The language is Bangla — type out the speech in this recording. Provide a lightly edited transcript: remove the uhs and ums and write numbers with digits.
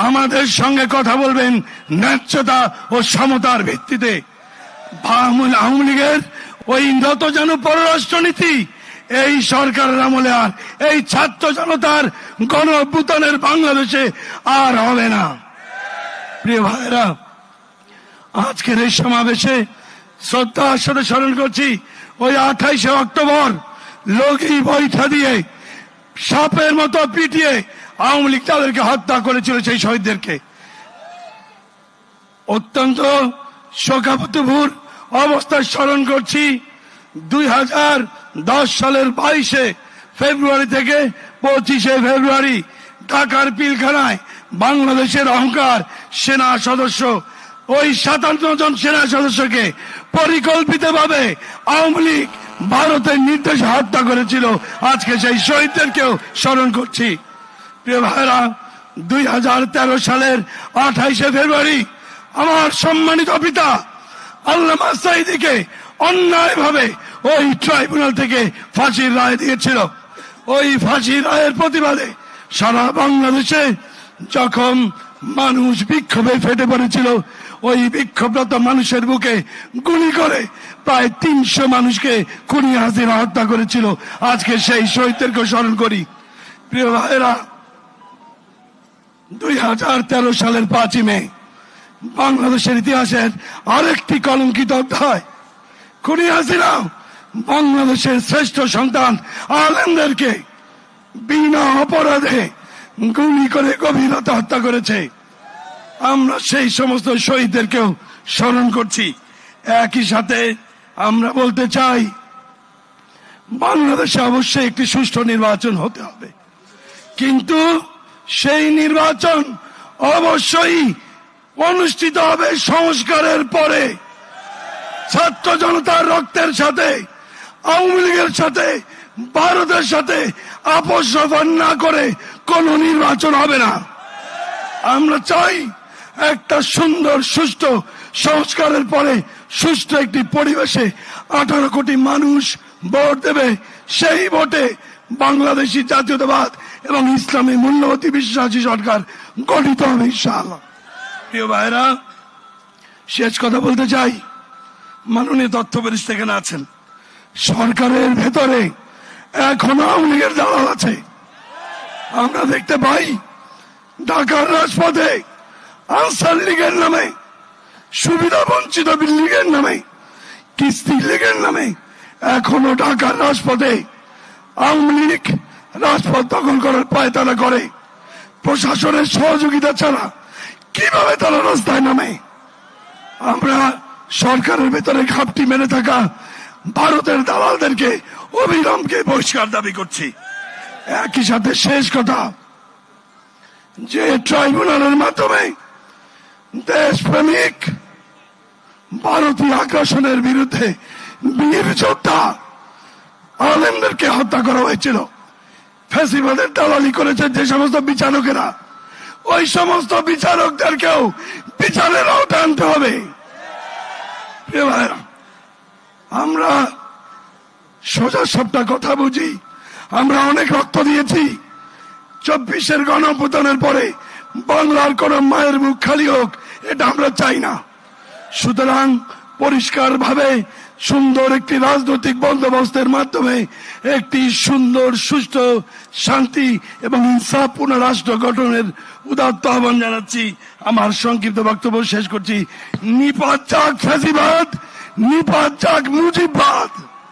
আমাদের সঙ্গে কথা বলবেন ন্যায্যতা ও সমতার ভিত্তিতে। আওয়ামী লীগের ওই নতজানু পররাষ্ট্রনীতি এই সরকারের আমলে আর এই ছাত্র জনতার গণ অভ্যুত্থানের বাংলাদেশে আর হবে না। প্রিয় ভাইরা, আজকের এই সমাবেশে শ্রদ্ধার সাথে স্মরণ করছি ওই 28শে অক্টোবর লগি বৈঠা দিয়ে সাপের মতো পিটিয়ে আওয়ামী লীগ তাদেরকে হত্যা করেছিল, সেই শহীদদেরকে। অত্যন্ত শোকাবহ অবস্থায় স্মরণ করছি 2010 সালের 22শে ফেব্রুয়ারি থেকে 25শে ফেব্রুয়ারি ঢাকার পিলখানায় বাংলাদেশের অহংকার সেনা সদস্য ওই 57 জন সেনা সদস্যকে পরিকল্পিতভাবে আওয়ামী লীগ ভারতের নির্দেশে হত্যা করেছিল। আজকে সেই শহীদদেরকেও স্মরণ করছি। প্রিয় ভাইরা, 2013 সালের 28শে ফেব্রুয়ারি আমার সম্মানিত পিতা আল্লামা সাঈদীকে অন্যায়ভাবে ওই ট্রাইব্যুনাল থেকে ফাঁসির রায় দিয়েছিল। ওই ফাঁসির রায়ের প্রতিবাদে সারা বাংলাদেশে যখন মানুষ বিক্ষোভে ফেটে পড়েছিল, ওই বিক্ষোভরত মানুষের বুকে গুলি করে প্রায় 300 মানুষকে খুনি হাসিনা হত্যা করেছিল। আজকে সেই শহীদদেরকে স্মরণ করি। প্রিয় ভাইরা, 2013 সালের 5ই মে বাংলাদেশের ইতিহাসের আরেকটি কলঙ্কিত অধ্যায়। খুনি হাসিনা বাংলাদেশের শ্রেষ্ঠ সন্তান আলেমদেরকে বিনা অপরাধে গুলি করে গভীরতা হত্যা করেছে। আমরা সেই সমস্ত শহীদদেরকেও স্মরণ করছি। একই সাথে আমরা বলতে চাই, বাংলাদেশে অবশ্যই একটি সুষ্ঠু নির্বাচন হতে হবে, কিন্তু সেই নির্বাচন অবশ্যই অনুষ্ঠিত হবে সংস্কারের পরে। ছাত্র জনতার রক্তের সাথে, আওয়ামী লীগের সাথে, ভারতের সাথে আপোষ রফা না করে কোন নির্বাচন হবে না। আমরা চাই একটা সুন্দর সুষ্ঠু সংস্কারের পরে সুষ্ঠু একটি পরিবেশে 18 কোটি মানুষ ভোট দেবে। সেই ভোটে বাংলাদেশী জাতীয়তাবাদ এবং ইসলামী মূল্যবোধী বিশ্বাসী সরকার গঠিত হবে ইনশাআল্লাহ। প্রিয় ভাইরা, শেষ কথা বলতে চাই, মাননীয় তথ্য উপদেষ্টা এখানে আছেন। সরকারের ভেতরে এখনো আওয়ামী লীগের দালাল আছে। আমরা দেখতে পাই ঢাকার রাজপথে আনসার লীগের নামে, সুবিধা বঞ্চিত লীগের নামে, কিস্তি লীগের নামে এখনো ঢাকার রাজপথে আওয়ামী লীগ রাজপথ দখল করার পায়তারা করে। প্রশাসনের সহযোগিতা ছাড়া কিভাবে তারা রাস্তায় নামে? আমরা সরকারের ভেতরে ঘাপটি মেরে থাকা ভারতের দালালদেরকে অবিলম্বে বহিষ্কার দাবি করছি। একই সাথে শেষ কথা, যে ট্রাইব্যুনালের মাধ্যমে দেশপ্রেমিক ভারতীয় আগ্রাসনের বিরুদ্ধে বীর যোদ্ধা আলেমদেরকে হত্যা করা হয়েছিল, ফ্যাসিবাদের দালালি করেছে যে সমস্ত বিচারকেরা, ওই সমস্ত বিচারকদেরকেও বিচারের আওতায় আনতে হবে। আমরা সোজা সবটা কথা বুঝি। আমরা অনেক রক্ত দিয়েছি। 24-এর গণঅভ্যুত্থানের পরে বাংলার কোন মায়ের মুখ খালি হোক, এটা আমরা চাই না। সুতরাং পরিষ্কার ভাবে সুন্দর একটি রাজনৈতিক বন্দোবস্তের মাধ্যমে একটি সুন্দর সুষ্ঠু শান্তি এবং ইনসাফপূর্ণ রাষ্ট্র গঠনের উদাত্ত আহ্বান জানাচ্ছি। আমার সংক্ষিপ্ত বক্তব্য শেষ করছি। নিপাত যাক ফ্যাসিবাদ, নিপাত যাক মুজিববাদ।